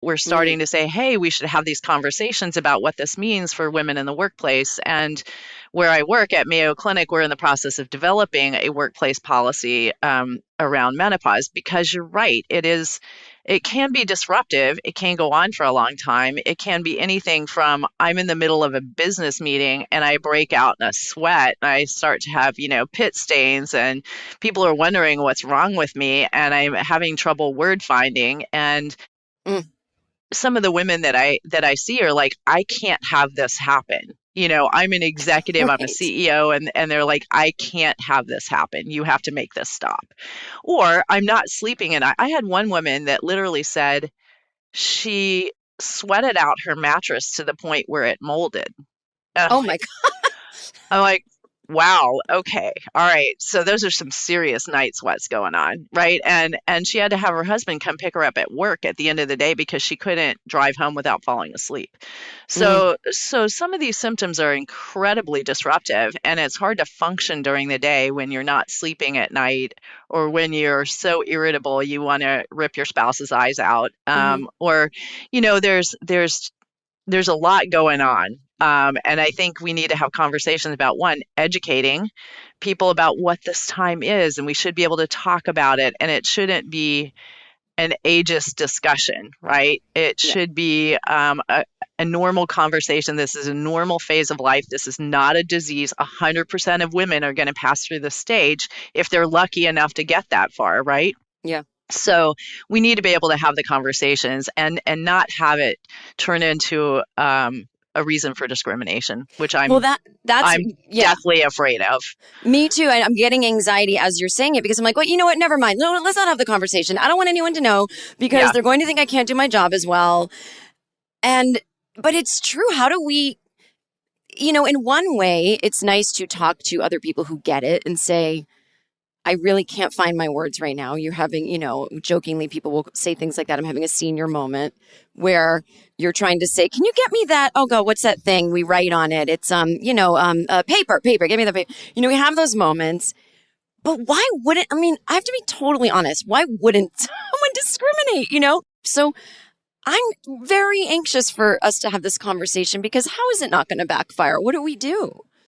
we're starting to say, hey, we should have these conversations about what this means for women in the workplace. And where I work at Mayo Clinic, we're in the process of developing a workplace policy around menopause, because you're right, it can be disruptive. It can go on for a long time. It can be anything from I'm in the middle of a business meeting and I break out in a sweat and I start to have, pit stains, and people are wondering what's wrong with me, and I'm having trouble word finding. And Mm. some of the women that I see are like, I can't have this happen. I'm an executive, I'm a Right. CEO, and they're like, I can't have this happen. You have to make this stop. Or I'm not sleeping. And I had one woman that literally said she sweated out her mattress to the point where it molded. And Oh my God. I'm like, wow, okay, all right. So those are some serious night sweats going on, right? And she had to have her husband come pick her up at work at the end of the day because she couldn't drive home without falling asleep. Mm. So some of these symptoms are incredibly disruptive, and it's hard to function during the day when you're not sleeping at night, or when you're so irritable you want to rip your spouse's eyes out, Hmm. or there's a lot going on. And I think we need to have conversations about, one, educating people about what this time is, and we should be able to talk about it. And it shouldn't be an ageist discussion, right? It Yeah. should be a normal conversation. This is a normal phase of life. This is not a disease. 100% of women are going to pass through this stage if they're lucky enough to get that far, right? Yeah. So we need to be able to have the conversations and not have it turn into a reason for discrimination, which Well, that's I'm yeah. deathly afraid of. Me too. I'm getting anxiety as you're saying it because I'm like, well, you know what? Never mind. No, let's not have the conversation. I don't want anyone to know because Yeah. they're going to think I can't do my job as well. But it's true. How do we, in one way, it's nice to talk to other people who get it and say, I really can't find my words right now. You're having, jokingly, people will say things like that. I'm having a senior moment where you're trying to say, can you get me that? Oh, God, what's that thing we write on it? It's, paper, give me the paper. We have those moments. But why wouldn't, I have to be totally honest. Why wouldn't someone discriminate? So I'm very anxious for us to have this conversation because how is it not going to backfire? What do we do?